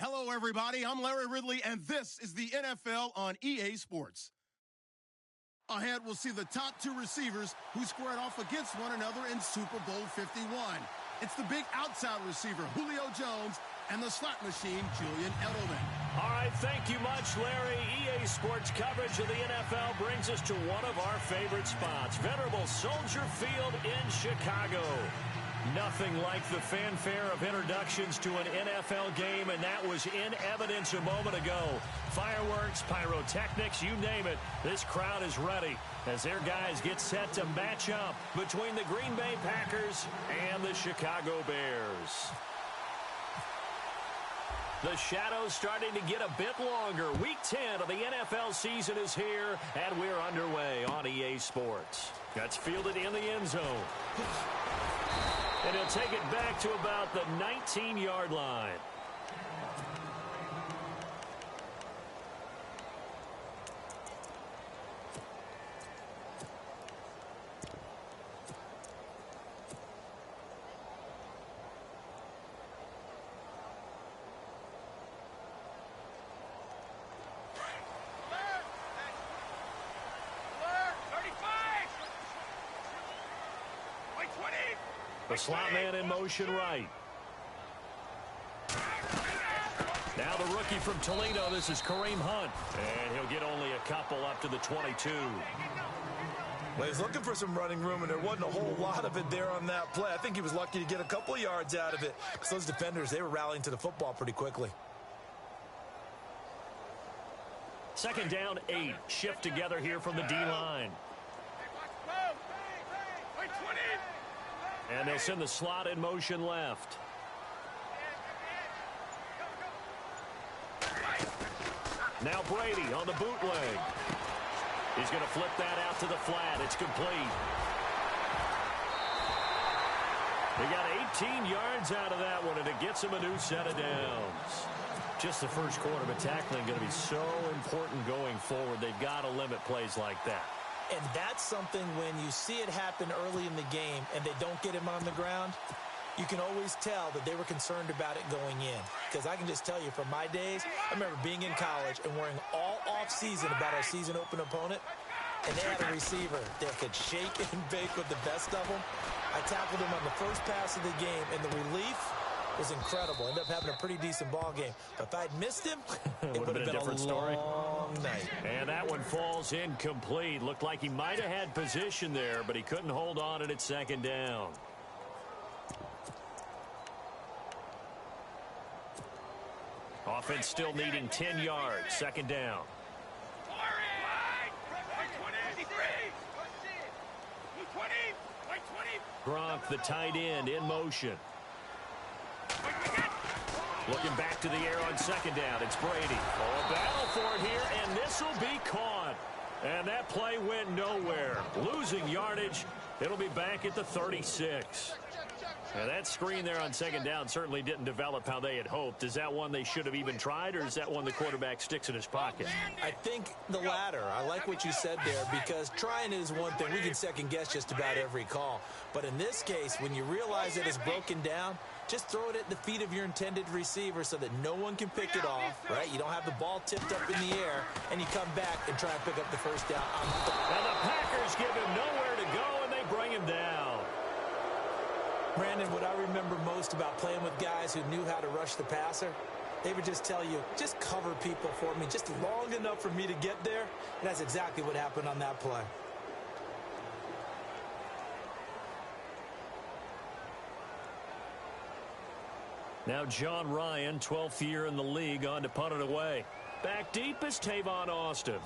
Hello, everybody. I'm Larry Ridley, and this is the NFL on EA Sports. Ahead, we'll see the top two receivers who squared off against one another in Super Bowl 51. It's the big outside receiver, Julio Jones, and the slot machine, Julian Edelman. All right, thank you much, Larry. EA Sports coverage of the NFL brings us to one of our favorite spots, venerable Soldier Field in Chicago. Nothing like the fanfare of introductions to an NFL game, and that was in evidence a moment ago. Fireworks, pyrotechnics, you name it. This crowd is ready as their guys get set to match up between the Green Bay Packers and the Chicago Bears. The shadow's starting to get a bit longer. Week 10 of the NFL season is here, and we're underway on EA Sports. That's fielded in the end zone. And he'll take it back to about the 19-yard line. The slot man in motion right. Now the rookie from Toledo, this is Kareem Hunt. And he'll get only a couple up to the 22. Well, he's looking for some running room, and there wasn't a whole lot of it there on that play. I think he was lucky to get a couple yards out of it. Because those defenders, they were rallying to the football pretty quickly. Second down, 8. Shift together here from the D-line. And they'll send the slot in motion left. Now Brady on the bootleg. He's going to flip that out to the flat. It's complete. They got 18 yards out of that one, and it gets him a new set of downs. Just the first quarter, but tackling going to be so important going forward. They've got to limit plays like that. And that's something when you see it happen early in the game and they don't get him on the ground, you can always tell that they were concerned about it going in. Because I can just tell you from my days, I remember being in college and worrying all off-season about our season open opponent, and they had a receiver that could shake and bake with the best of them. I tackled him on the first pass of the game, and the relief was incredible. Ended up having a pretty decent ball game. But if I'd missed him, it would have been a different long night. And that one falls incomplete. Looked like he might have had position there, but he couldn't hold on at second down. Offense still needing 10 yards. Second down. Gronk, the tight end, in motion. Looking back to the air on second down. It's Brady. Oh, a battle for it here, and this will be caught. And that play went nowhere. Losing yardage. It'll be back at the 36. Now, that screen there on second down certainly didn't develop how they had hoped. Is that one they should have even tried, or is that one the quarterback sticks in his pocket? I think the latter. I like what you said there, because trying it is one thing. We can second-guess just about every call. But in this case, when you realize it is broken down, just throw it at the feet of your intended receiver so that no one can pick it off, right? You don't have the ball tipped up in the air, and you come back and try and pick up the first down. And the Packers give him nowhere to go, and they bring him down. Brandon, what I remember most about playing with guys who knew how to rush the passer, they would just tell you, just cover people for me, just long enough for me to get there. And that's exactly what happened on that play. Now John Ryan, 12th year in the league, on to punt it away. Back deep is Tavon Austin.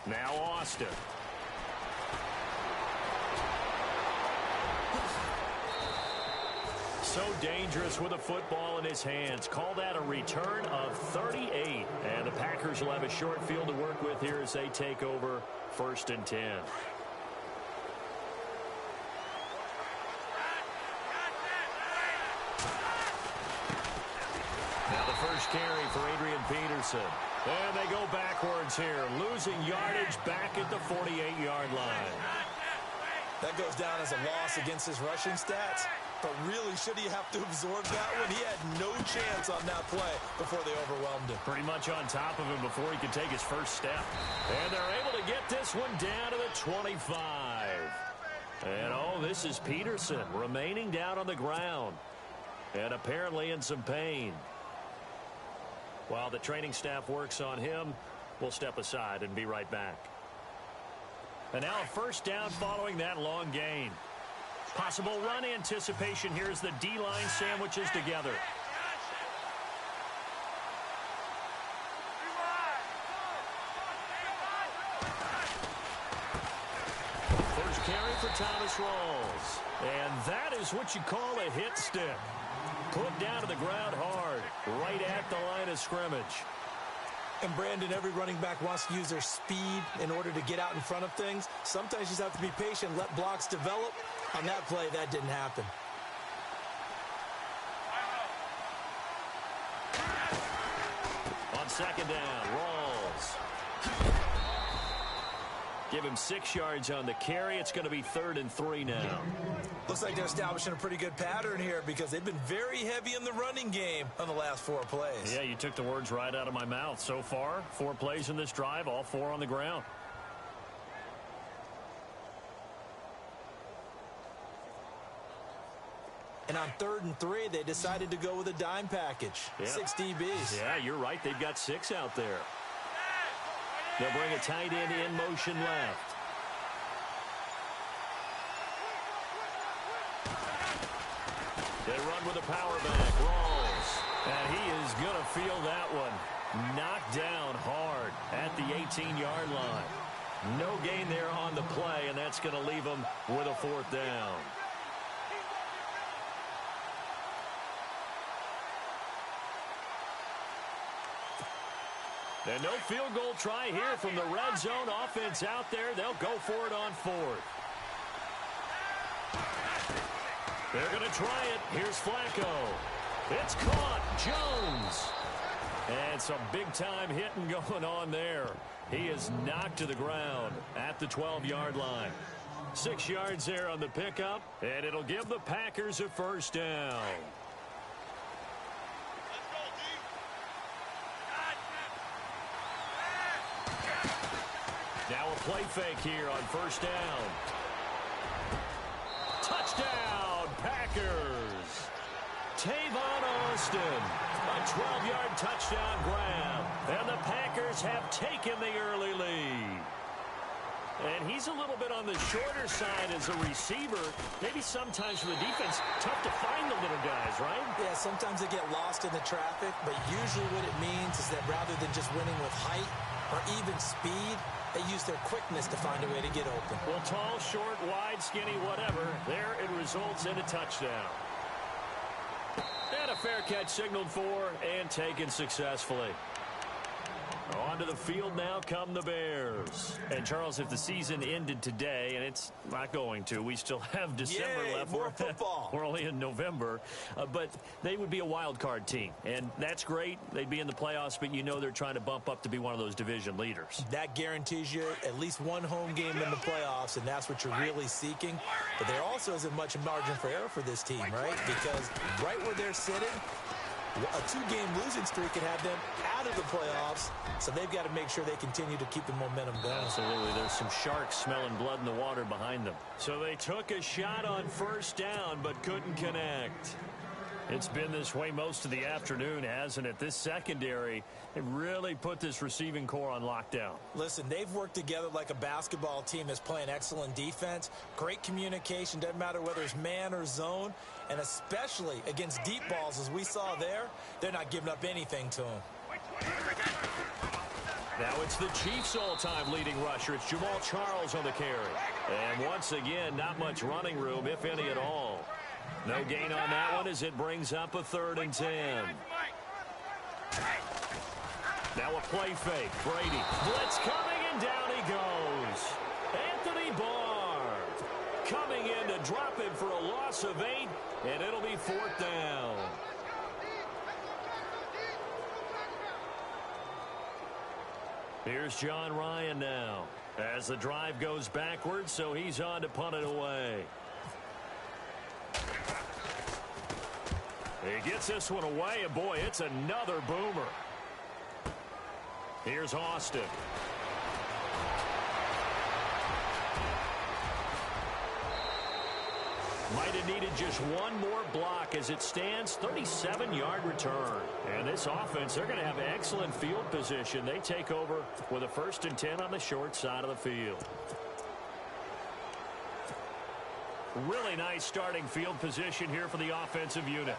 Now Austin. So dangerous with a football in his hands. Call that a return of 38. And the Packers will have a short field to work with here as they take over 1st and 10. Now the first carry for Adrian Peterson. And they go backwards here, losing yardage back at the 48-yard line. That goes down as a loss against his rushing stats. But really, should he have to absorb that one? He had no chance on that play before they overwhelmed him. Pretty much on top of him before he could take his first step. And they're able to get this one down to the 25. And, oh, this is Peterson remaining down on the ground. And apparently in some pain. While the training staff works on him, we'll step aside and be right back. And now a first down following that long gain. Possible run anticipation here as the D-line sandwiches together. First carry for Thomas Rawls. And that is what you call a hit stick. Put down to the ground hard, right at the line of scrimmage. And, Brandon, every running back wants to use their speed in order to get out in front of things. Sometimes you just have to be patient, let blocks develop. On that play, that didn't happen. On second down, Rawls. Give him 6 yards on the carry. It's going to be 3rd and 3 now. Looks like they're establishing a pretty good pattern here because they've been very heavy in the running game on the last 4 plays. Yeah, you took the words right out of my mouth. So far, 4 plays in this drive, all 4 on the ground. And on 3rd and 3, they decided to go with a dime package. Yep. 6 DBs. Yeah, you're right. They've got 6 out there. They'll bring a tight end in motion left. They run with a power back, Rawls. And he is going to feel that one. Knocked down hard at the 18-yard line. No gain there on the play, and that's going to leave him with a 4th down. And no field goal try here from the red zone. Offense out there. They'll go for it on 4th. They're going to try it. Here's Flacco. It's caught. Jones. And some big-time hitting going on there. He is knocked to the ground at the 12-yard line. 6 yards there on the pickup, and it'll give the Packers a 1st down. Now a play fake here on 1st down. Touchdown, Packers. Tavon Austin, a 12-yard touchdown grab. And the Packers have taken the early lead. And he's a little bit on the shorter side as a receiver. Maybe sometimes for the defense, tough to find the little guys, right? Yeah, sometimes they get lost in the traffic, but usually what it means is that rather than just winning with height or even speed, they use their quickness to find a way to get open. Well, tall, short, wide, skinny, whatever, there it results in a touchdown. And a fair catch signaled for and taken successfully. Onto the field now come the Bears. And, Charles, if the season ended today, and it's not going to, we still have December left. More football. We're only in November. But they would be a wild card team. And that's great. They'd be in the playoffs, but you know they're trying to bump up to be one of those division leaders. That guarantees you at least one home game in the playoffs, and that's what you're really seeking. But there also isn't much margin for error for this team, right? Because right where they're sitting, a 2-game losing streak could have them out of the playoffs, so they've got to make sure they continue to keep the momentum going. Absolutely. There's some sharks smelling blood in the water behind them. So they took a shot on 1st down, but couldn't connect. It's been this way most of the afternoon, hasn't it? This secondary, it really put this receiving core on lockdown. Listen, they've worked together like a basketball team that's playing excellent defense. Great communication, doesn't matter whether it's man or zone. And especially against deep balls, as we saw there, they're not giving up anything to them. Now it's the Chiefs' all-time leading rusher. It's Jamal Charles on the carry. And once again, not much running room, if any at all. No gain on that one as it brings up a 3rd and 10. Now a play fake. Brady. Blitz coming, and down he goes. Anthony Barr coming in to drop him for a loss of 8, and it'll be 4th down. Here's John Ryan now. As the drive goes backwards, so he's on to punt it away. He gets this one away, and boy, it's another boomer. Here's Austin. Might have needed just one more block. As it stands, 37-yard return. And this offense, they're going to have excellent field position. They take over with a 1st and 10 on the short side of the field. Really nice starting field position here for the offensive unit.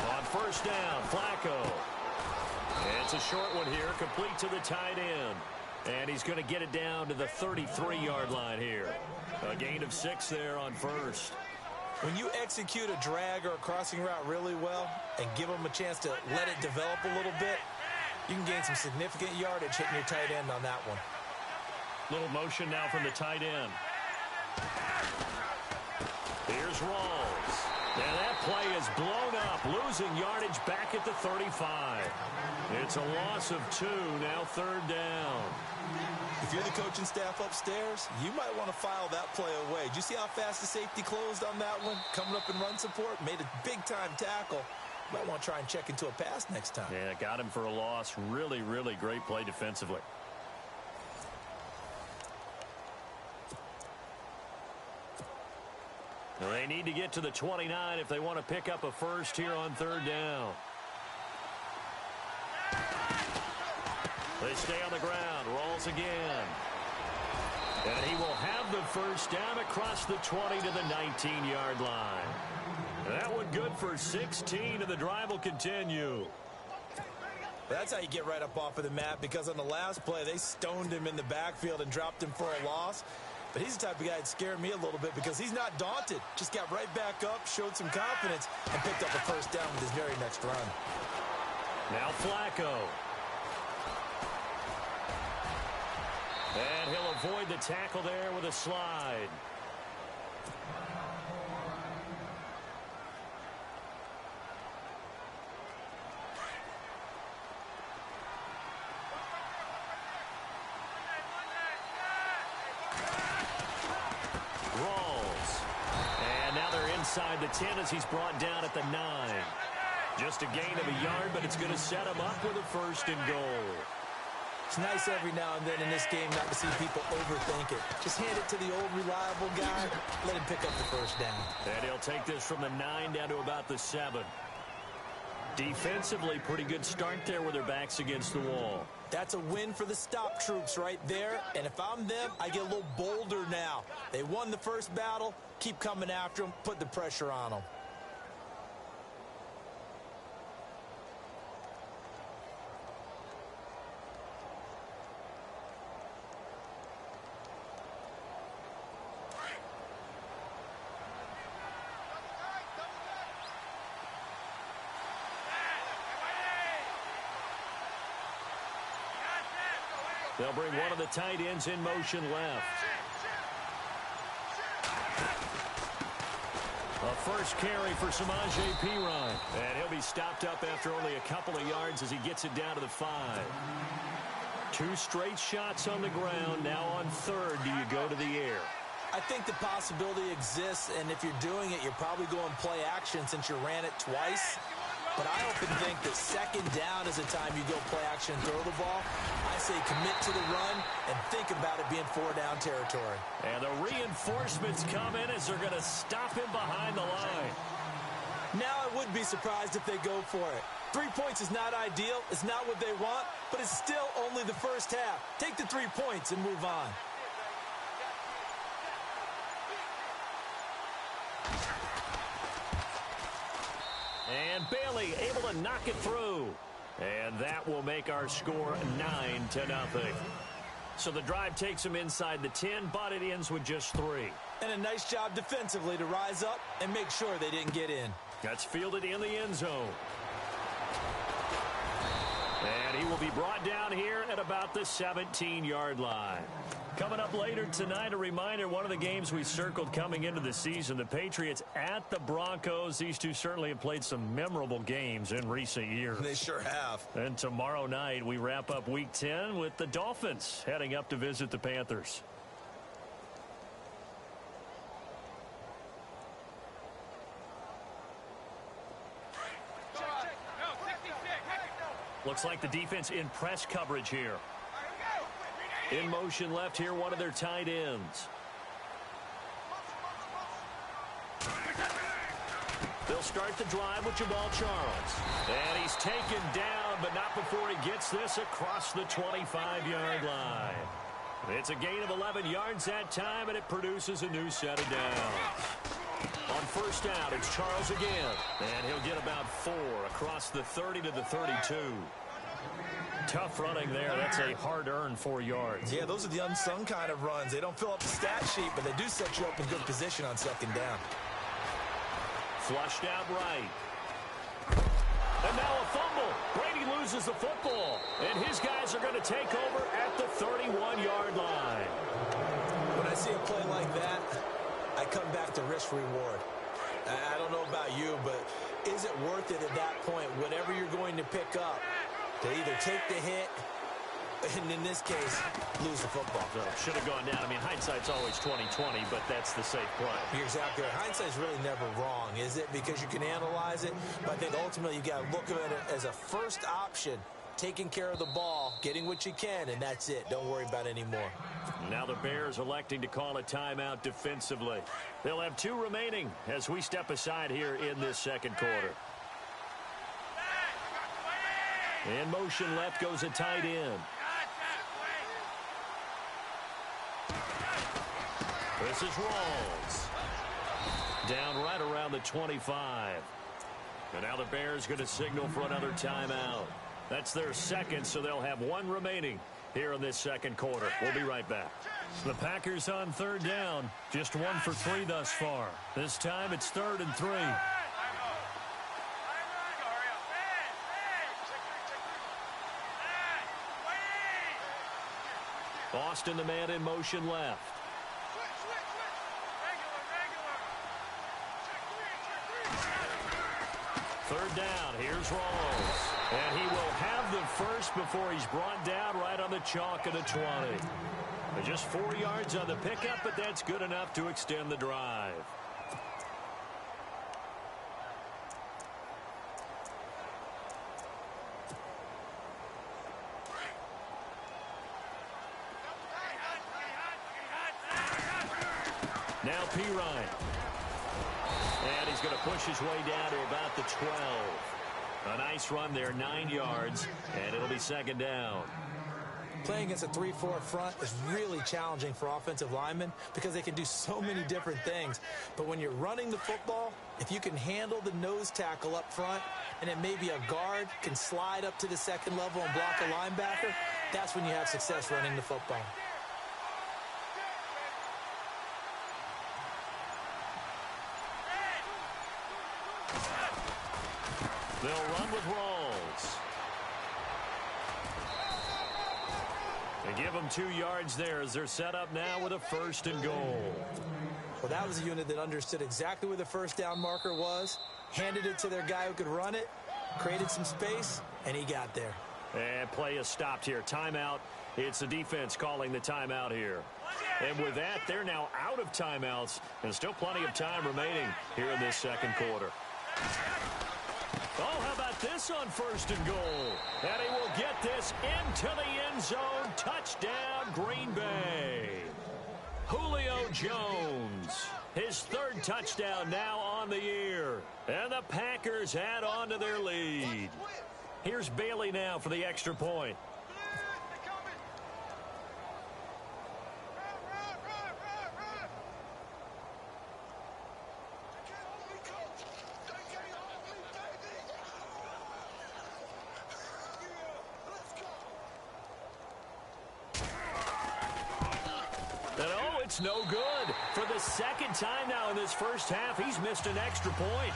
On 1st down, Flacco. It's a short one here, complete to the tight end. And he's going to get it down to the 33-yard line here. A gain of 6 there on 1st. When you execute a drag or a crossing route really well and give them a chance to let it develop a little bit, you can gain some significant yardage hitting your tight end on that one. Little motion now from the tight end. Here's Rawls. And that play is blown up, losing yardage back at the 35. It's a loss of 2, now 3rd down. If you're the coaching staff upstairs, you might want to file that play away. Did you see how fast the safety closed on that one? Coming up in run support, made a big-time tackle. Might want to try and check into a pass next time. Yeah, got him for a loss. Really, really great play defensively. Well, they need to get to the 29 if they want to pick up a 1st here on 3rd down. They stay on the ground. Rolls again. And he will have the 1st down across the 20 to the 19-yard line. That one good for 16, and the drive will continue. That's how you get right up off of the mat, because on the last play, they stoned him in the backfield and dropped him for a loss. But he's the type of guy that scared me a little bit because he's not daunted. Just got right back up, showed some confidence, and picked up a 1st down with his very next run. Now Flacco. And he'll avoid the tackle there with a slide. Inside the 10 as he's brought down at the 9. Just a gain of a yard, but it's going to set him up with a 1st and goal. It's nice every now and then in this game not to see people overthink it. Just hand it to the old reliable guy, let him pick up the 1st down. And he'll take this from the 9 down to about the 7. Defensively, pretty good start there with their backs against the wall. That's a win for the stop troops right there. And if I'm them, I get a little bolder now. They won the 1st battle. Keep coming after them. Put the pressure on them. They'll bring one of the tight ends in motion left. A 1st carry for Samaje Perine. And he'll be stopped up after only a couple of yards as he gets it down to the 5. 2 straight shots on the ground. Now on 3rd, do you go to the air? I think the possibility exists, and if you're doing it, you're probably going play action since you ran it twice. But I often think that 2nd down is the time you go play action and throw the ball. I say commit to the run and think about it being 4-down territory. And the reinforcements come in as they're going to stop him behind the line. Now I would be surprised if they go for it. 3 points is not ideal. It's not what they want, but it's still only the 1st half. Take the 3 points and move on. And Bailey able to knock it through. And that will make our score 9-0. So the drive takes them inside the 10, but it ends with just 3. And a nice job defensively to rise up and make sure they didn't get in. That's fielded in the end zone. And he will be brought down here at about the 17-yard line. Coming up later tonight, a reminder, one of the games we circled coming into the season, the Patriots at the Broncos. These two certainly have played some memorable games in recent years. They sure have. And tomorrow night, we wrap up Week 10 with the Dolphins heading up to visit the Panthers. Looks like the defense in press coverage here. In motion left here, one of their tight ends. They'll start the drive with Jamal Charles. And he's taken down, but not before he gets this across the 25-yard line. It's a gain of 11 yards that time, and it produces a new set of downs. On first down, it's Charles again. And he'll get about 4 across the 30 to the 32. Tough running there. That's a hard-earned 4 yards. Yeah, those are the unsung kind of runs. They don't fill up the stat sheet, but they do set you up in good position on second down. Flushed out right. And now a fumble. Brady loses the football. And his guys are going to take over at the 31-yard line. When I see a play like that, I come back to risk-reward. I don't know about you, but is it worth it at that point, whatever you're going to pick up, to either take the hit, and in this case, lose the football? So should have gone down. I mean, hindsight's always 20/20, but that's the safe play. You're exactly right. Hindsight's really never wrong, is it? Because you can analyze it, but I think ultimately you got to look at it as a first option, taking care of the ball, getting what you can, and that's it. Don't worry about it anymore. Now the Bears electing to call a timeout defensively. They'll have 2 remaining as we step aside here in this second quarter. In motion left goes a tight end. This is Rawls. Down right around the 25. And now the Bears going to signal for another timeout. That's their second, so they'll have 1 remaining here in this second quarter. We'll be right back. The Packers on third down. Just 1 for 3 thus far. This time it's 3rd and 3. Austin, the man in motion left. Third down, here's Rawls. And he will have the first before he's brought down right on the chalk of the 20. Just 4 yards on the pickup, but that's good enough to extend the drive. Now Pirine. And he's going to push his way down to about the 12. A nice run there, 9 yards, and it'll be second down. Playing against a 3-4 front is really challenging for offensive linemen because they can do so many different things. But when you're running the football, if you can handle the nose tackle up front, and then maybe a guard can slide up to the second level and block a linebacker, that's when you have success running the football. They'll run with Rawls. They give them 2 yards there as they're set up now with a 1st and goal. Well, that was a unit that understood exactly where the first down marker was, handed it to their guy who could run it, created some space, and he got there. And play is stopped here. Timeout. It's the defense calling the timeout here. And with that, they're now out of timeouts, and still plenty of time remaining here in this second quarter. Oh, how about this on 1st and goal? And he will get this into the end zone. Touchdown, Green Bay. Julio Jones, his 3rd touchdown now on the year. And the Packers add on to their lead. Here's Bailey now for the extra point. It's no good. For the 2nd time now in this first half, he's missed an extra point.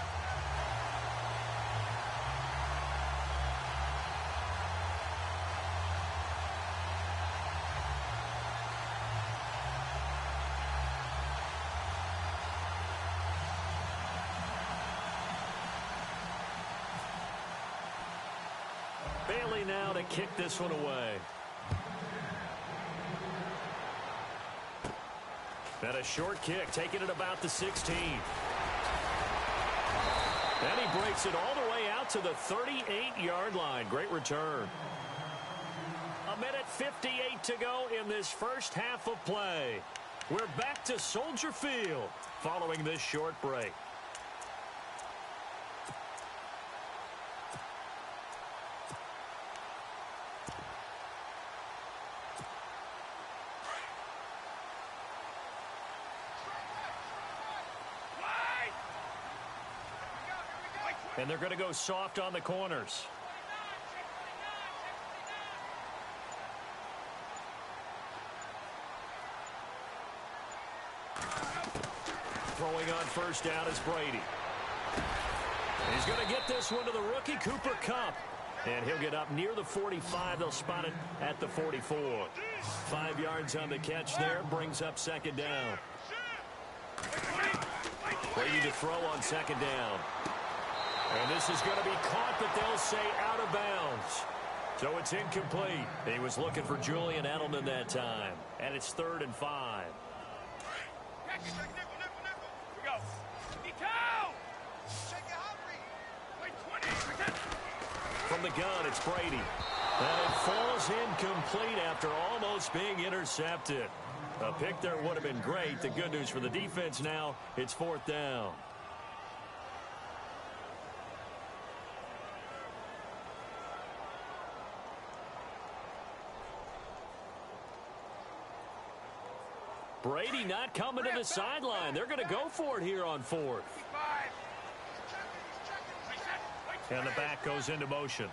ready now to kick this one away. And a short kick, taking it about the 16. And he breaks it all the way out to the 38-yard line. Great return. 1:58 to go in this first half of play. We're back to Soldier Field following this short break. And they're going to go soft on the corners. Throwing on first down is Brady. He's going to get this one to the rookie, Cooper Kupp. And he'll get up near the 45. They'll spot it at the 44. 5 yards on the catch there. Brings up second down. Brady to throw on second down. And this is going to be caught, but they'll say out of bounds. So it's incomplete. He was looking for Julian Edelman that time. And it's 3rd and 5. From the gun, it's Brady. And it falls incomplete after almost being intercepted. A pick there would have been great. The good news for the defense now, it's 4th down. Brady not coming to the sideline. They're going to go for it here on 4th. And the back goes into motion.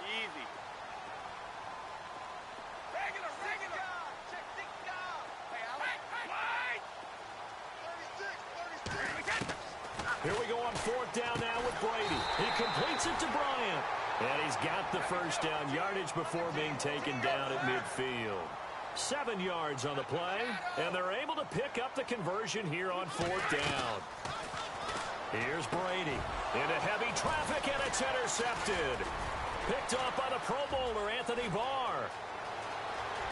Easy. Here we go on 4th down now with Brady. He completes it to Bryant. And he's got the first down yardage before being taken down at midfield. 7 yards on the play, and they're able to pick up the conversion here on 4th down. Here's Brady into heavy traffic, and it's intercepted. Picked up by the Pro Bowler, Anthony Barr.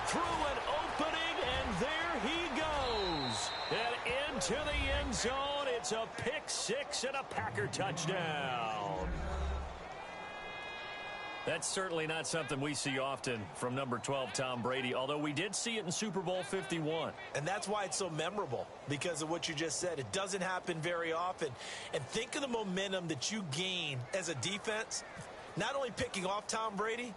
Through an opening, and there he goes. And into the end zone. It's a pick six and a Packer touchdown. That's certainly not something we see often from number 12, Tom Brady, although we did see it in Super Bowl 51. And that's why it's so memorable, because of what you just said. It doesn't happen very often. And think of the momentum that you gain as a defense, not only picking off Tom Brady,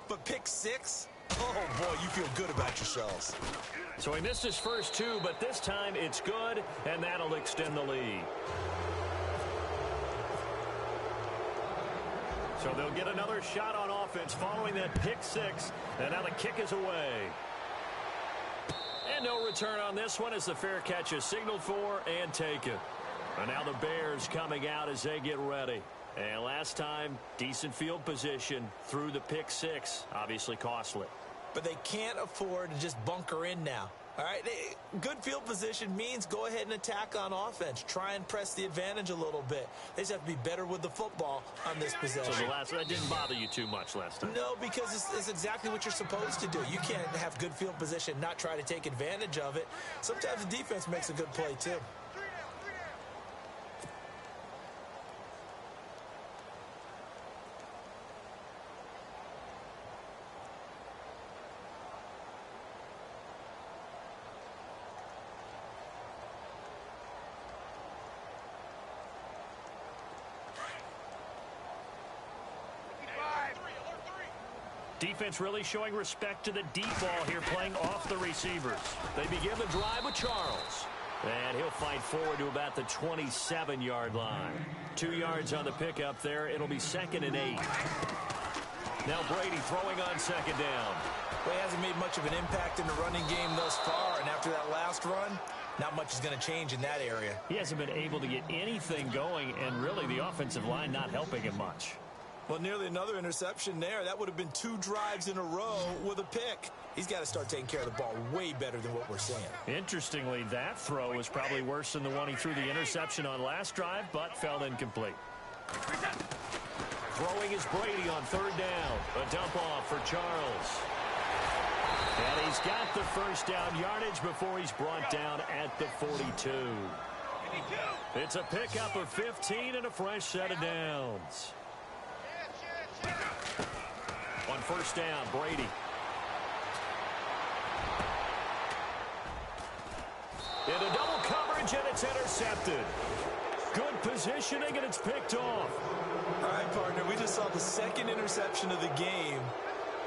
but pick six. Oh, boy, you feel good about yourselves. So he missed his first 2, but this time it's good, and that'll extend the lead. So they'll get another shot on offense following that pick six, and now the kick is away. And no return on this one as the fair catch is signaled for and taken. And now the Bears coming out as they get ready. And last time, decent field position through the pick six, obviously costly. But they can't afford to just bunker in now. All right, good field position means go ahead and attack on offense. Try and press the advantage a little bit. They just have to be better with the football on this possession. So that didn't bother you too much last time? No, because it's exactly what you're supposed to do. You can't have good field position, not try to take advantage of it. Sometimes the defense makes a good play, too. Defense really showing respect to the deep ball here, playing off the receivers. They begin the drive with Charles. And he'll fight forward to about the 27-yard line. 2 yards on the pickup there. It'll be 2nd and 8. Now Brady throwing on second down. Well, he hasn't made much of an impact in the running game thus far, and after that last run, not much is going to change in that area. He hasn't been able to get anything going, and really the offensive line not helping him much. Well, nearly another interception there. That would have been 2 drives in a row with a pick. He's got to start taking care of the ball way better than what we're seeing. Interestingly, that throw was probably worse than the one he threw the interception on last drive, but fell incomplete. Throwing is Brady on third down. A dump off for Charles. And he's got the first down yardage before he's brought down at the 42. It's a pickup of 15 and a fresh set of downs. On first down, Brady. Into double coverage, and it's intercepted. Good positioning, and it's picked off. All right, partner, we just saw the second interception of the game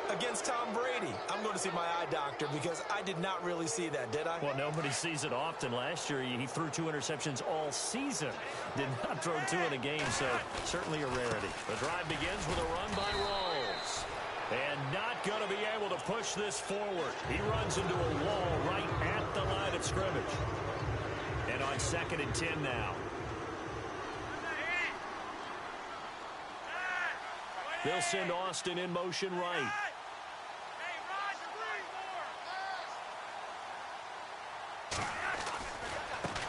against Tom Brady. I'm going to see my eye doctor because I did not really see that, did I? Well, nobody sees it often. Last year, he threw 2 interceptions all season. Did not throw 2 in a game, so certainly a rarity. The drive begins with a run by Rawls. And not going to be able to push this forward. He runs into a wall right at the line of scrimmage. And on 2nd and 10 now. They'll send Austin in motion right.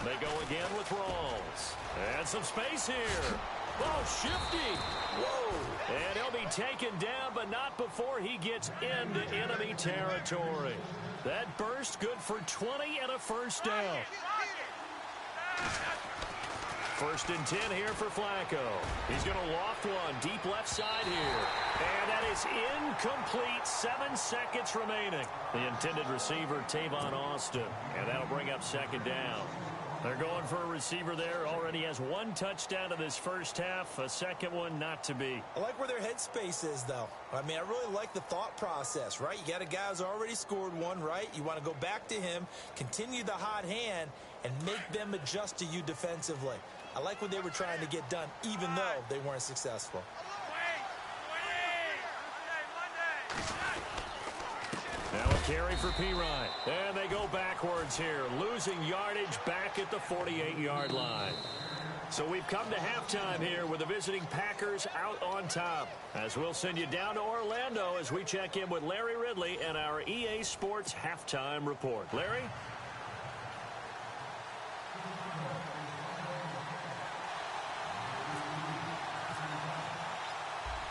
They go again with Rawls. And some space here. Oh, shifty. Whoa. And he'll be taken down, but not before he gets into enemy territory. That burst good for 20 and a first down. 1st and 10 here for Flacco. He's going to loft one deep left side here. And that is incomplete. 7 seconds remaining. The intended receiver, Tavon Austin. And that'll bring up 2nd down. They're going for a receiver there. Already has 1 touchdown in this first half. A second one not to be. I like where their headspace is, though. I mean, I really like the thought process, right? You got a guy who's already scored 1, right? You want to go back to him, continue the hot hand, and make them adjust to you defensively. I like what they were trying to get done, even though they weren't successful. Now a carry for Pirine. And they go backwards here, losing yardage back at the 48-yard line. So we've come to halftime here with the visiting Packers out on top. As we'll send you down to Orlando as we check in with Larry Ridley and our EA Sports halftime report. Larry?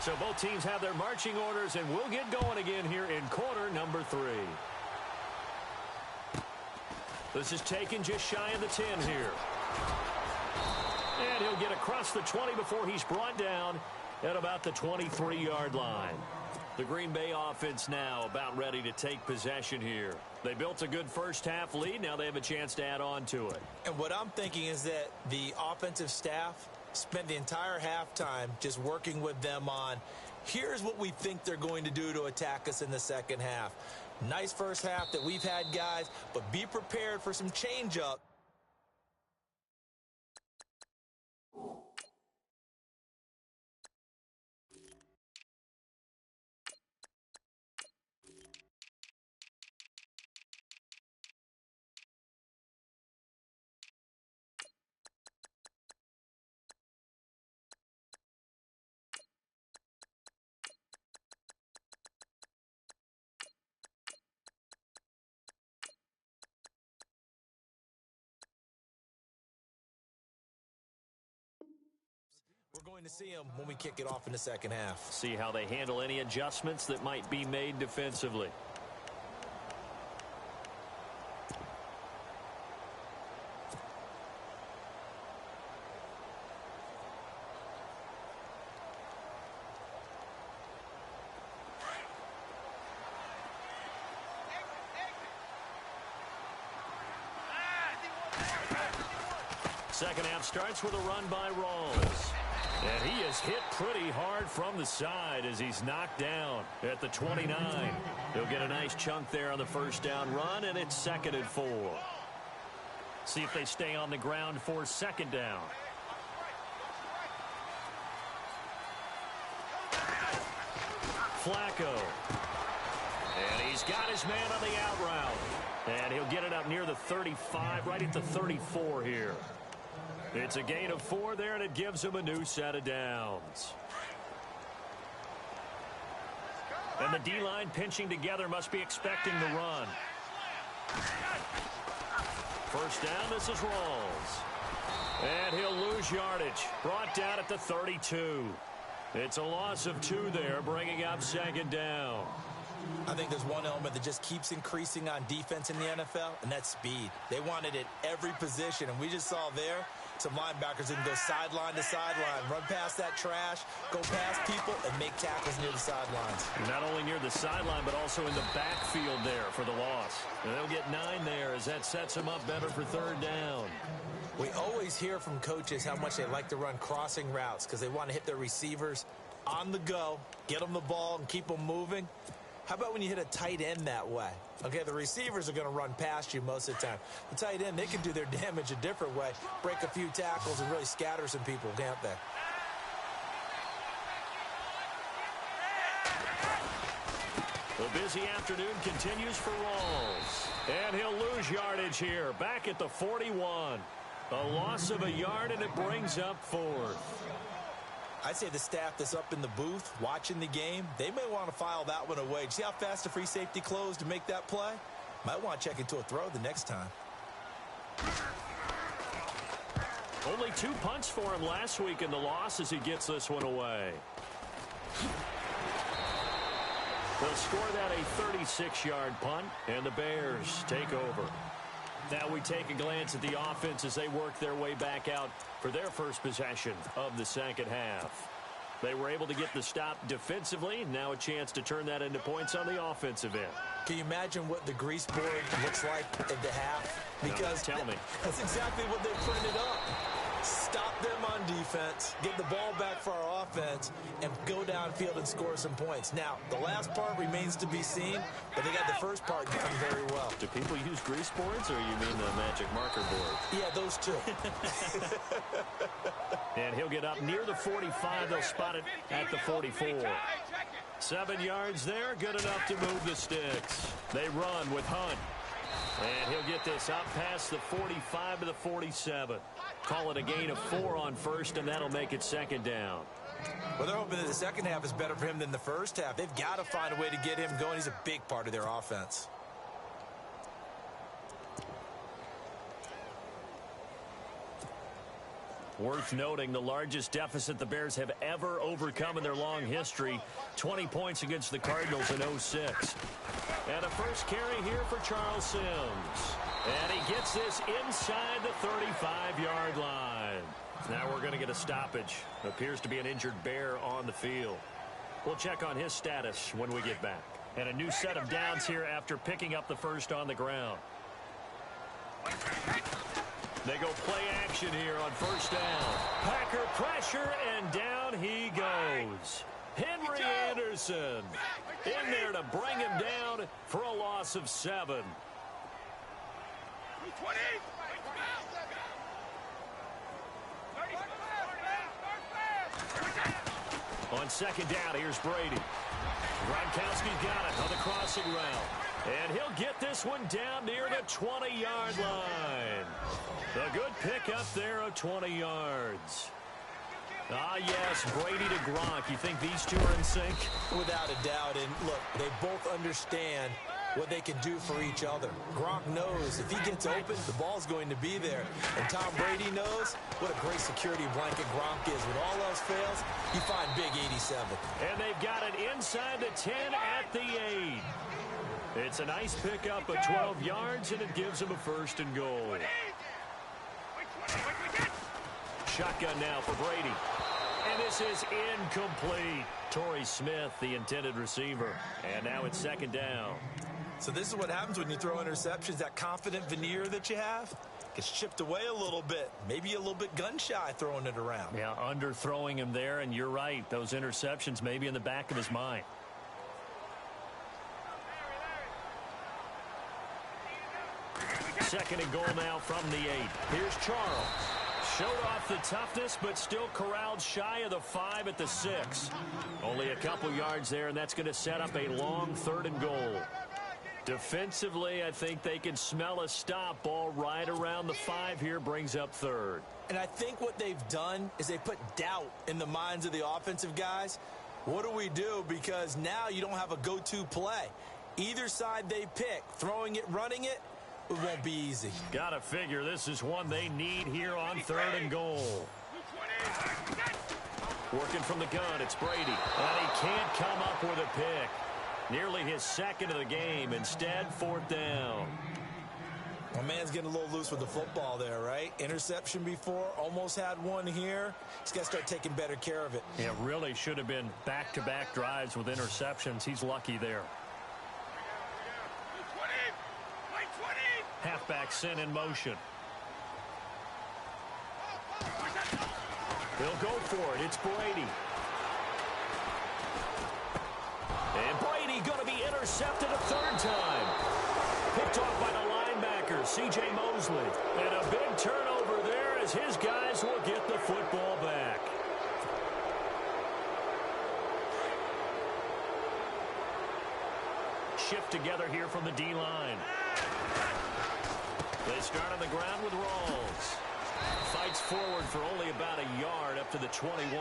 So both teams have their marching orders, and we'll get going again here in quarter number 3. This is taken just shy of the 10 here. And he'll get across the 20 before he's brought down at about the 23-yard line. The Green Bay offense now about ready to take possession here. They built a good first half lead. Now they have a chance to add on to it. And what I'm thinking is that the offensive staff spent the entire halftime just working with them on, here's what we think they're going to do to attack us in the second half. Nice first half that we've had, guys, but be prepared for some change-up. We're going to see them when we kick it off in the second half. See how they handle any adjustments that might be made defensively. Second half starts with a run by Rawls. And he is hit pretty hard from the side as he's knocked down at the 29. He'll get a nice chunk there on the first down run, and it's 2nd and 4. See if they stay on the ground for 2nd down. Flacco. And he's got his man on the out route. And he'll get it up near the 35, right at the 34 here. It's a gain of 4 there, and it gives him a new set of downs. And the D-line pinching together must be expecting the run. First down, this is Rawls. And he'll lose yardage. Brought down at the 32. It's a loss of 2 there, bringing up second down. I think there's one element that just keeps increasing on defense in the NFL, and that's speed. They want it at every position, and we just saw there some linebackers that can go sideline to sideline, run past that trash, go past people, and make tackles near the sidelines. Not only near the sideline, but also in the backfield there for the loss. And they'll get 9 there as that sets them up better for third down. We always hear from coaches how much they like to run crossing routes because they want to hit their receivers on the go, get them the ball, and keep them moving. How about when you hit a tight end that way? Okay, the receivers are going to run past you most of the time. The tight end, they can do their damage a different way, break a few tackles and really scatter some people, can't they? The busy afternoon continues for Rawls. And he'll lose yardage here, back at the 41. A loss of a yard, and it brings up 4th. I'd say the staff that's up in the booth watching the game, they may want to file that one away. See how fast the free safety closed to make that play? Might want to check into a throw the next time. Only 2 punts for him last week in the loss as he gets this one away. They'll score that a 36-yard punt, and the Bears take over. Now we take a glance at the offense as they work their way back out for their first possession of the second half. They were able to get the stop defensively. Now a chance to turn that into points on the offensive end. Can you imagine what the grease board looks like at the half? Because tell me. That's exactly what they printed up. Stop them on defense, get the ball back for our offense, and go downfield and score some points. Now, the last part remains to be seen, but they got the first part done very well. Do people use grease boards, or you mean the magic marker board? Yeah, those two. And he'll get up near the 45. They'll spot it at the 44. 7 yards there, good enough to move the sticks. They run with Hunt. And he'll get this up past the 45 to the 47. Call it a gain of 4 on first, and that'll make it second down. Well, they're hoping that the second half is better for him than the first half. They've got to find a way to get him going. He's a big part of their offense. Worth noting, the largest deficit the Bears have ever overcome in their long history, 20 points against the Cardinals in 06. And a first carry here for Charles Sims. And he gets this inside the 35-yard line. Now we're going to get a stoppage. Appears to be an injured Bear on the field. We'll check on his status when we get back. And a new set of downs here after picking up the first on the ground. They go play action here on first down. Packer pressure, and down he goes. Henry Anderson in there to bring him down for a loss of 7. On second down, here's Brady. Gronkowski's got it on the crossing route. And he'll get this one down near the 20-yard line. A good pickup there of 20 yards. Ah, yes, Brady to Gronk. You think these two are in sync? Without a doubt. And look, they both understand what they can do for each other. Gronk knows if he gets open, the ball's going to be there. And Tom Brady knows what a great security blanket Gronk is. When all else fails, you find big 87. And they've got it inside the 10 at the 8. It's a nice pickup of 12 yards, and it gives them a first and goal. Shotgun now for Brady. And this is incomplete. Torrey Smith, the intended receiver. And now it's second down. So this is what happens when you throw interceptions. That confident veneer that you have gets chipped away a little bit. Maybe a little bit gun-shy throwing it around. Yeah, underthrowing him there, and you're right. Those interceptions may be in the back of his mind. Second and goal now from the 8. Here's Charles. Showed off the toughness, but still corralled shy of the 5 at the 6. Only a couple yards there, and that's going to set up a long third and goal. Defensively, I think they can smell a stop. Ball right around the 5 here, brings up third. And I think what they've done is they put doubt in the minds of the offensive guys. What do we do? Because now you don't have a go-to play. Either side they pick, throwing it, running it, it won't be easy. Gotta figure this is one they need here on 3rd and goal. Working from the gun, it's Brady. And he can't come up with a pick. Nearly his 2nd of the game. Instead, 4th down. My man's getting a little loose with the football there, right? Interception before, almost had one here. He's got to start taking better care of it. It really should have been back-to-back drives with interceptions. He's lucky there. Halfback sent in motion. He'll go for it. It's Brady. And Brady going to be intercepted a 3rd time. Picked off by the linebacker, C.J. Mosley. And a big turnover there as his guys will get the football back. Shift together here from the D-line. They start on the ground with Rawls. Fights forward for only about a yard up to the 21.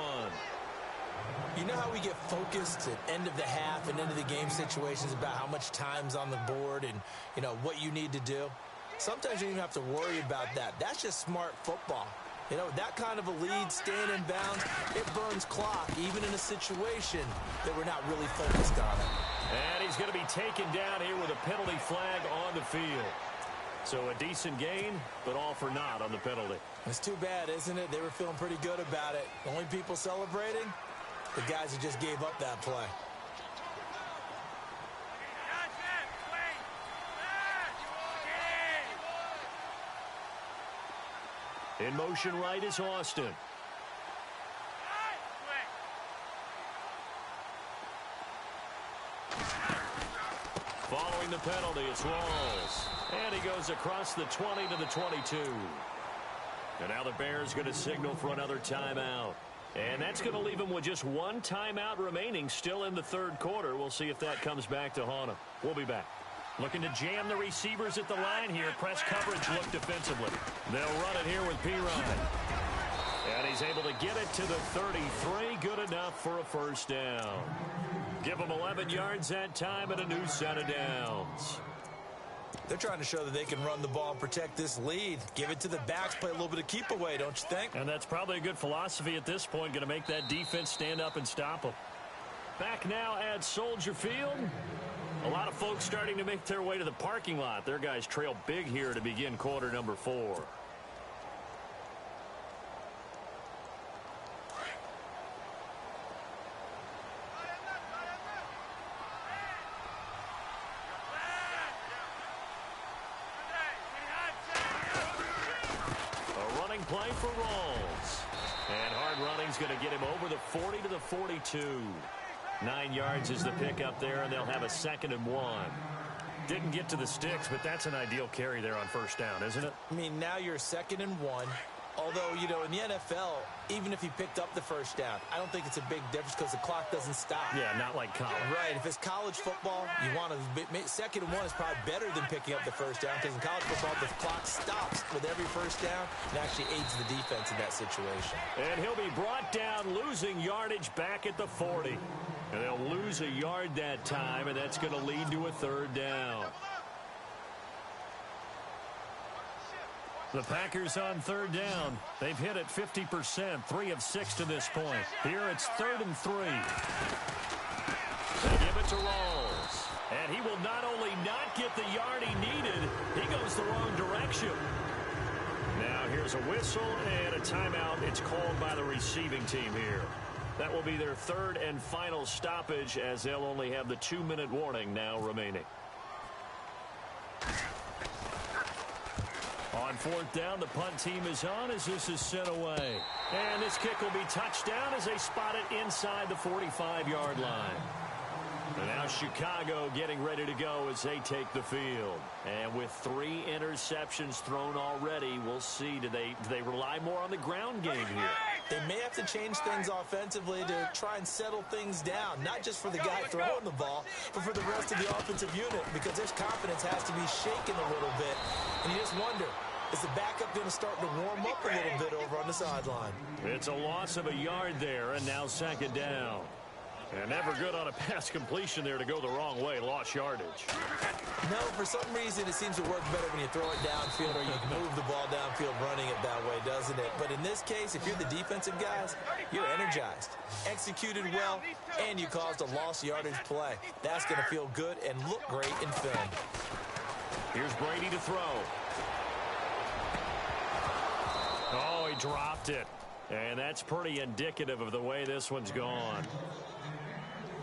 You know how we get focused at end of the half and end of the game situations about how much time's on the board and, you know, what you need to do? Sometimes you don't even have to worry about that. That's just smart football. You know, that kind of a lead, staying in bounds, it burns clock, even in a situation that we're not really focused on it. And he's going to be taken down here with a penalty flag on the field. So a decent gain, but all for naught on the penalty. It's too bad, isn't it? They were feeling pretty good about it. The only people celebrating, the guys who just gave up that play. In motion right is Austin. Following the penalty, it's Rawls. And he goes across the 20 to the 22. And now the Bears going to signal for another timeout. And that's going to leave him with just one timeout remaining still in the 3rd quarter. We'll see if that comes back to haunt him. We'll be back. Looking to jam the receivers at the line here. Press coverage look defensively. They'll run it here with P-Ryan. And he's able to get it to the 33. Good enough for a 1st down. Give him 11 yards that time and a new set of downs. They're trying to show that they can run the ball and protect this lead. Give it to the backs, play a little bit of keep away, don't you think? And that's probably a good philosophy at this point. Going to make that defense stand up and stop them. Back now at Soldier Field. A lot of folks starting to make their way to the parking lot. Their guys trail big here to begin quarter number 4. Play for Rawls. And hard running's going to get him over the 40 to the 42. 9 yards is the pickup there, and they'll have a 2nd and 1. Didn't get to the sticks, but that's an ideal carry there on 1st down, isn't it? I mean, now you're 2nd and 1. Although, you know, in the NFL, even if he picked up the 1st down, I don't think it's a big difference because the clock doesn't stop. Yeah, not like college. Right. If it's college football, you want to 2nd and 1 is probably better than picking up the 1st down because in college football, the clock stops with every 1st down and actually aids the defense in that situation. And he'll be brought down, losing yardage back at the 40. And they'll lose a yard that time, and that's going to lead to a 3rd down. The Packers on 3rd down. They've hit it 50%, 3 of 6 to this point. Here it's 3rd and 3. They give it to Rawls. And he will not only not get the yard he needed, he goes the wrong direction. Now here's a whistle and a timeout. It's called by the receiving team here. That will be their 3rd and final stoppage as they'll only have the 2-minute warning now remaining. On 4th down, the punt team is on as this is sent away. And this kick will be touchdown as they spot it inside the 45-yard line. And now Chicago getting ready to go as they take the field. And with 3 interceptions thrown already, we'll see. Do they rely more on the ground game here? They may have to change things offensively to try and settle things down, not just for the guy throwing the ball, but for the rest of the offensive unit, because their confidence has to be shaken a little bit. And you just wonder, is the backup going to start to warm up a little bit over on the sideline? It's a loss of a yard there, and now 2nd down. And never good on a pass completion there to go the wrong way. Lost yardage. No, for some reason it seems to work better when you throw it downfield or you can move the ball downfield running it that way, doesn't it? But in this case, if you're the defensive guys, you're energized, executed well, and you caused a lost yardage play. That's going to feel good and look great in film. Here's Brady to throw. Oh, he dropped it. And that's pretty indicative of the way this one's gone.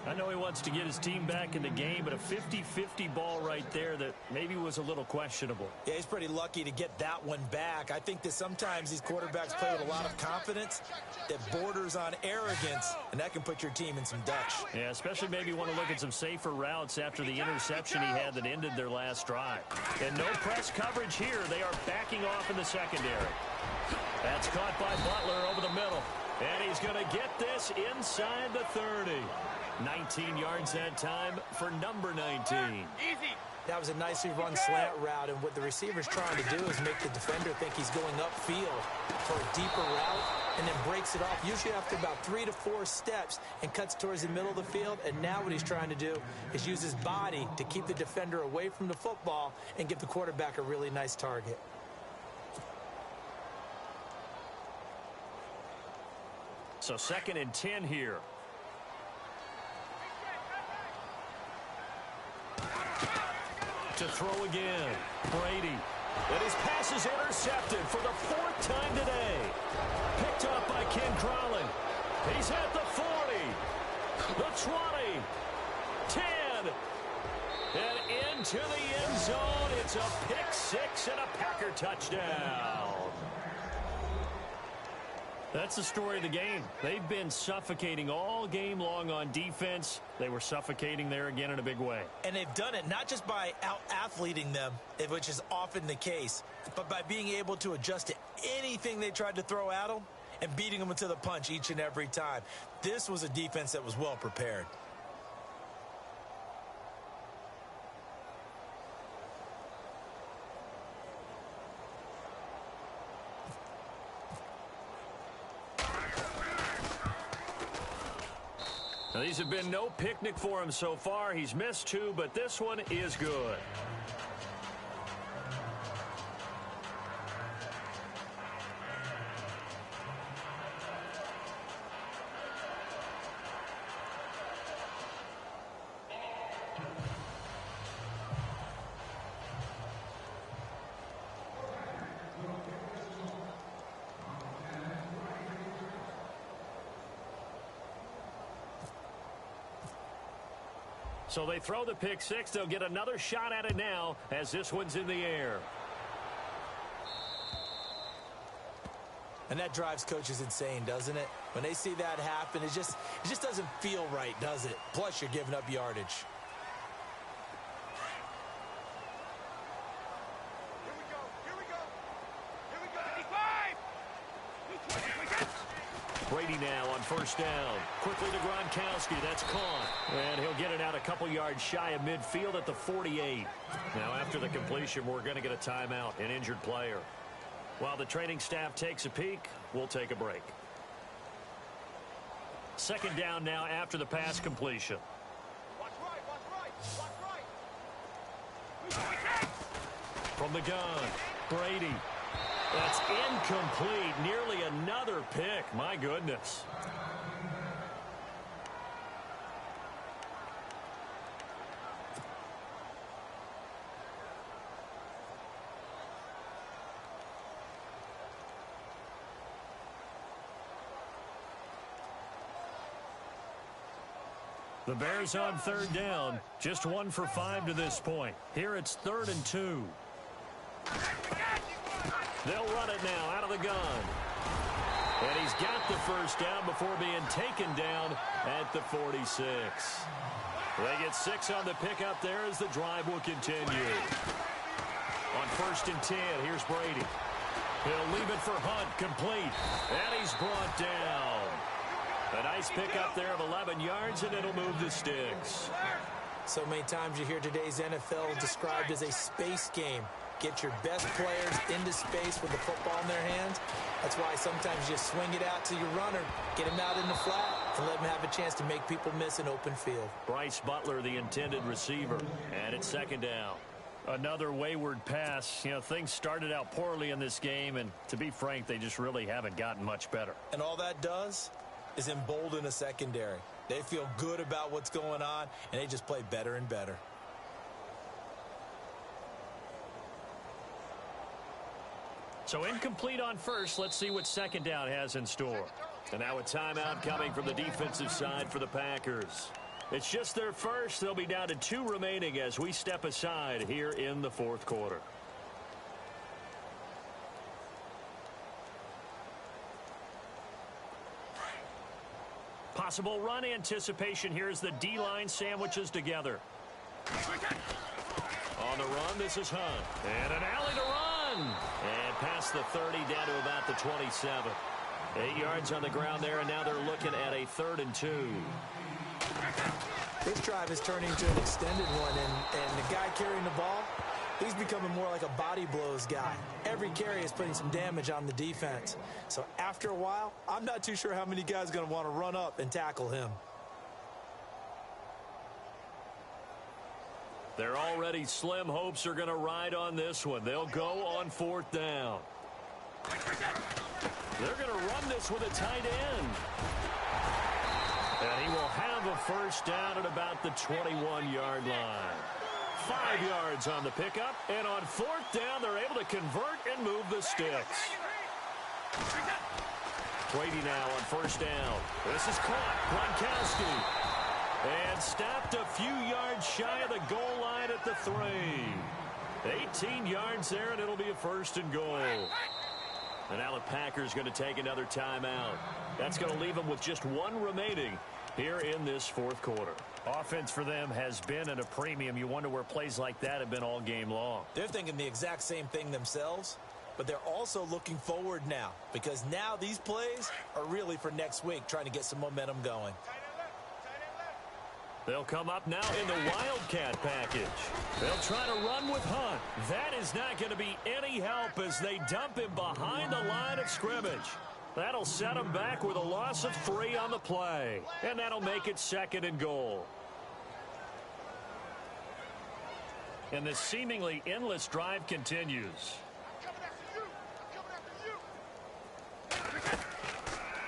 I know he wants to get his team back in the game, but a 50-50 ball right there that maybe was a little questionable. Yeah, he's pretty lucky to get that one back. I think that sometimes these quarterbacks play with a lot of confidence that borders on arrogance, and that can put your team in some Dutch. Yeah, especially maybe want to look at some safer routes after the interception he had that ended their last drive. And no press coverage here. They are backing off in the secondary. That's caught by Butler over the middle. And he's going to get this inside the 30. 19 yards that time for number 19. Easy. That was a nicely run slant route, and what the receiver's trying to do is make the defender think he's going upfield for a deeper route and then breaks it off, usually after about 3 to 4 steps, and cuts towards the middle of the field. And now what he's trying to do is use his body to keep the defender away from the football and give the quarterback a really nice target. So 2nd and 10 here. To throw again. Brady. And his pass is intercepted for the 4th time today. Picked up by Ken Crowley. He's at the 40. The 20. 10. And into the end zone. It's a pick 6 and a Packer touchdown. That's the story of the game. They've been suffocating all game long on defense. They were suffocating there again in a big way. And they've done it not just by out-athleting them, which is often the case, but by being able to adjust to anything they tried to throw at them and beating them to the punch each and every time. This was a defense that was well prepared. Now, these have been no picnic for him so far. He's missed 2, but this one is good. So they throw the pick 6. They'll get another shot at it now as this one's in the air. And that drives coaches insane, doesn't it? When they see that happen, it just doesn't feel right, does it? Plus, you're giving up yardage. Brady now on 1st down. Quickly to Gronkowski. That's caught. And he'll get it out a couple yards shy of midfield at the 48. Now, after the completion, we're going to get a timeout, an injured player. While the training staff takes a peek, we'll take a break. 2nd down now after the pass completion. Watch right. From the gun, Brady. That's incomplete. Nearly another pick. My goodness. The Bears on 3rd down. Just 1 for 5 to this point. Here it's 3rd and 2. They'll run it now out of the gun. And he's got the 1st down before being taken down at the 46. They get 6 on the pickup there as the drive will continue. On 1st and 10, here's Brady. He'll leave it for Hunt, complete. And he's brought down. A nice pickup there of 11 yards, and it'll move the sticks. So many times you hear today's NFL described as a space game. Get your best players into space with the football in their hands. That's why sometimes you swing it out to your runner, get him out in the flat, to let him have a chance to make people miss an open field. Bryce Butler, the intended receiver, and it's second down. Another wayward pass. You know, things started out poorly in this game, and to be frank, they just really haven't gotten much better. And all that does is embolden a secondary. They feel good about what's going on, and they just play better and better. So incomplete on first. Let's see what second down has in store. And now a timeout coming from the defensive side for the Packers. It's just their first. They'll be down to 2 remaining as we step aside here in the fourth quarter. Possible run anticipation here as the D-line sandwiches together. On the run, this is Hunt. And an alley to run. And past the 30 down to about the 27. 8 yards on the ground there, and now they're looking at a 3rd and 2. This drive is turning into an extended one, and the guy carrying the ball, he's becoming more like a body blows guy. Every carry is putting some damage on the defense. So after a while, I'm not too sure how many guys are going to want to run up and tackle him. Their already slim hopes are going to ride on this one. They'll go on 4th down. They're going to run this with a tight end. And he will have a first down at about the 21-yard line. 5 yards on the pickup, and on 4th down, they're able to convert and move the sticks. Brady now on 1st down. This is caught. Gronkowski. And stopped a few yards shy of the goal line at the 3. 18 yards there, and it'll be a 1st and goal. And now the Packers going to take another timeout. That's going to leave them with just 1 remaining here in this fourth quarter. Offense for them has been at a premium. You wonder where plays like that have been all game long. They're thinking the exact same thing themselves, but they're also looking forward now, because now these plays are really for next week, trying to get some momentum going. They'll come up now in the Wildcat package. They'll try to run with Hunt. That is not going to be any help as they dump him behind the line of scrimmage. That'll set him back with a loss of 3 on the play. And that'll make it 2nd and goal. And the seemingly endless drive continues.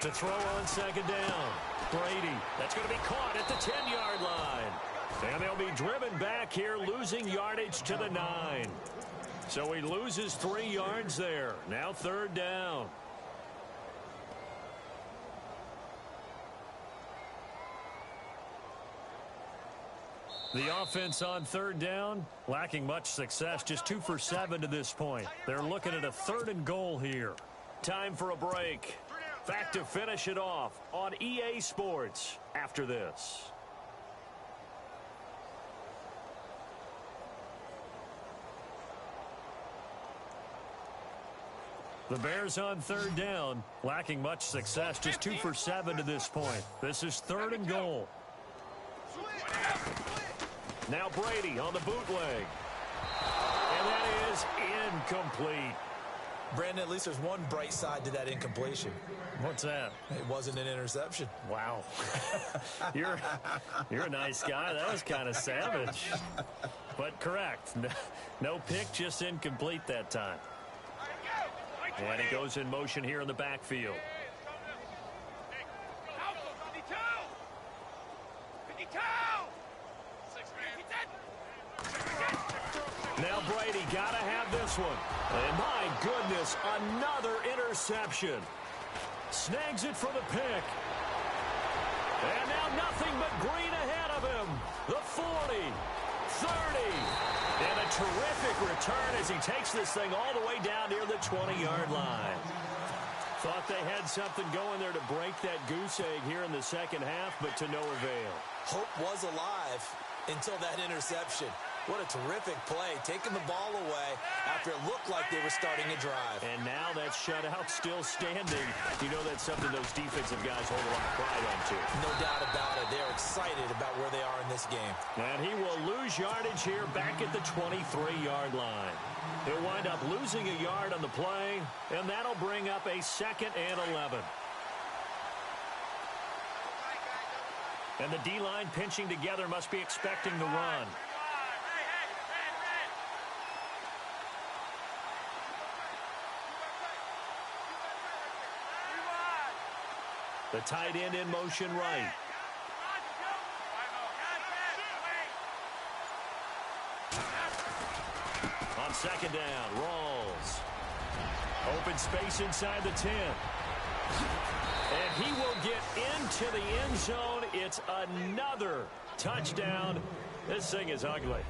To throw on 2nd down. Brady, that's going to be caught at the 10-yard line. And they'll be driven back here, losing yardage to the 9. So he loses 3 yards there. Now 3rd down. The offense on 3rd down, lacking much success, just 2 for 7 to this point. They're looking at a 3rd and goal here. Time for a break. Back to finish it off on EA Sports after this. The Bears on 3rd down, lacking much success, just 2 for 7 to this point. This is 3rd and goal. Now Brady on the bootleg. And that is incomplete. Brandon, at least there's one bright side to that incompletion. What's that? It wasn't an interception. Wow. You're a nice guy. That was kind of savage. But correct. No pick, just incomplete that time. And he goes in motion here in the backfield. Now Brady got to have this one. And my goodness, another interception. Snags it for the pick. And now nothing but green ahead of him. The 40, 30. And a terrific return as he takes this thing all the way down near the 20-yard line. Thought they had something going there to break that goose egg here in the second half, but to no avail. Hope was alive until that interception. What a terrific play, taking the ball away after it looked like they were starting a drive. And now that shutout still standing. You know that's something those defensive guys hold a lot of pride on, too. No doubt about it. They're excited about where they are in this game. And he will lose yardage here back at the 23-yard line. He'll wind up losing a yard on the play, and that'll bring up a 2nd and 11. And the D-line pinching together must be expecting the run. The tight end in motion right. On second down, Rawls. Open space inside the 10. And he will get into the end zone. It's another touchdown. This thing is ugly.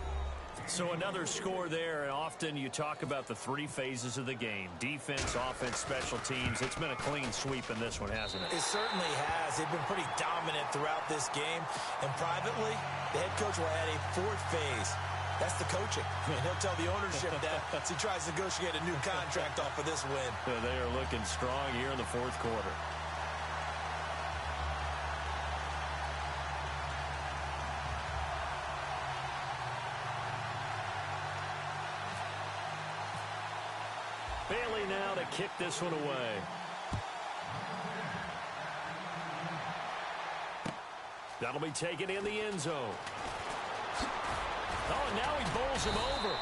So another score there, and often you talk about the three phases of the game. Defense, offense, special teams. It's been a clean sweep in this one, hasn't it? It certainly has. They've been pretty dominant throughout this game. And privately, the head coach will add a fourth phase. That's the coaching. And he'll tell the ownership that as he tries to negotiate a new contract off of this win. They are looking strong here in the fourth quarter. Bailey now to kick this one away. That'll be taken in the end zone. Oh, and now he bowls him over.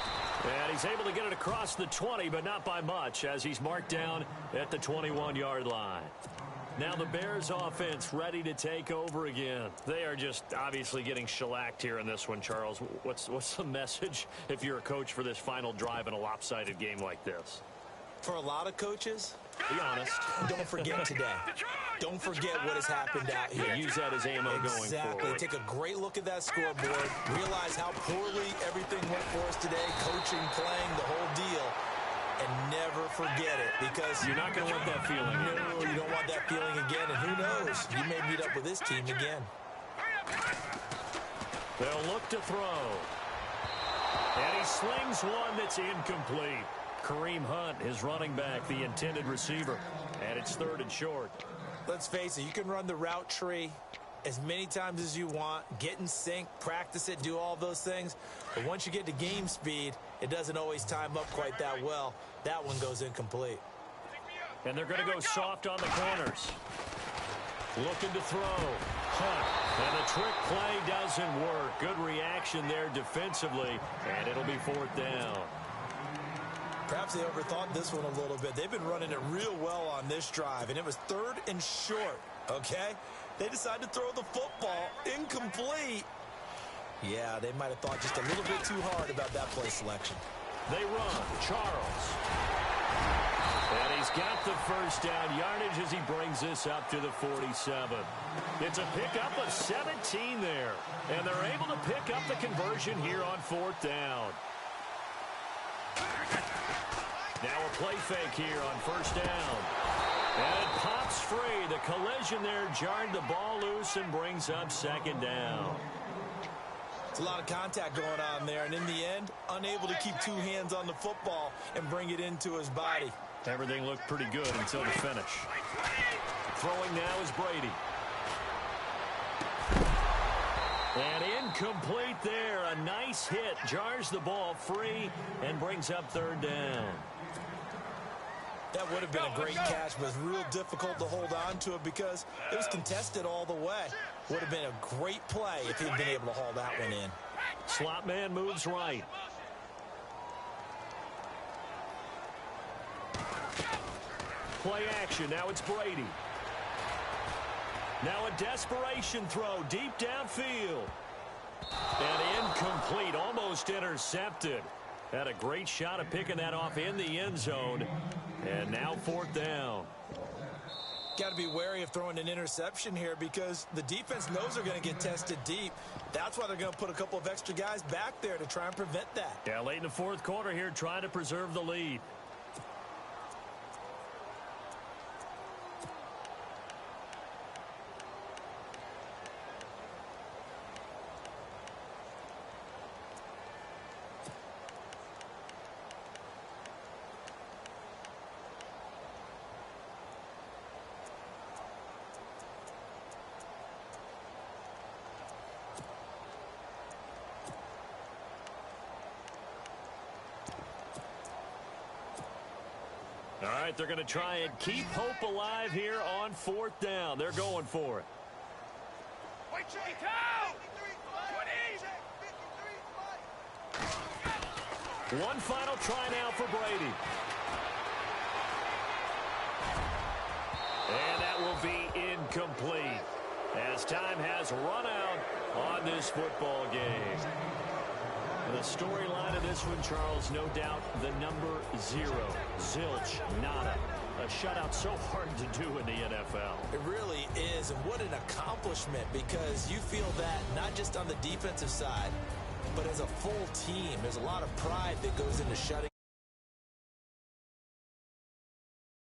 And he's able to get it across the 20, but not by much, as he's marked down at the 21-yard line. Now the Bears offense ready to take over again. They are just obviously getting shellacked here in this one, Charles. What's the message if you're a coach for this final drive in a lopsided game like this? For a lot of coaches, be honest. Don't forget today. Don't forget what has happened out here. Yeah, use that as ammo going forward. Exactly. Take a great look at that scoreboard. Realize how poorly everything went for us today. Coaching, playing, the whole deal. And never forget it, because you're not going to want that feeling. No, you don't want that feeling again. And who knows? You may meet up with this team again. They'll look to throw. And he slings one that's incomplete. Kareem Hunt, his running back, the intended receiver. And it's third and short. Let's face it, you can run the route tree as many times as you want, get in sync, practice it, do all those things. But once you get to game speed, it doesn't always time up quite that well. That one goes incomplete. And they're going to go soft on the corners. Looking to throw. Hunt. And the trick play doesn't work. Good reaction there defensively. And it'll be fourth down. Perhaps they overthought this one a little bit. They've been running it real well on this drive, and it was third and short, okay? They decided to throw the football incomplete. Yeah, they might have thought just a little bit too hard about that play selection. They run. Charles. And he's got the first down yardage as he brings this up to the 47. It's a pickup of 17 there, and they're able to pick up the conversion here on fourth down. Now a play fake here on first down. And it pops free. The collision there jarred the ball loose and brings up second down. It's a lot of contact going on there, and in the end, unable to keep two hands on the football and bring it into his body. Everything looked pretty good until the finish. Throwing now is Brady. And incomplete there. A nice hit. Jars the ball free and brings up third down. That would have been a great catch, but it's real difficult to hold on to it because it was contested all the way. Would have been a great play if he'd been able to haul that one in. Slot man moves right. Play action. Now it's Brady. Now a desperation throw deep downfield. And incomplete, almost intercepted. Had a great shot at picking that off in the end zone. And now fourth down. Got to be wary of throwing an interception here because the defense knows they're going to get tested deep. That's why they're going to put a couple of extra guys back there to try and prevent that. Yeah, late in the fourth quarter here, trying to preserve the lead. All right, they're going to try and keep hope alive here on fourth down. They're going for it. One final try now for Brady. And that will be incomplete as time has run out on this football game. The storyline of this one, Charles, no doubt the number 0. Zilch, nada. A shutout so hard to do in the NFL. It really is, and what an accomplishment, because you feel that not just on the defensive side, but as a full team. There's a lot of pride that goes into shutting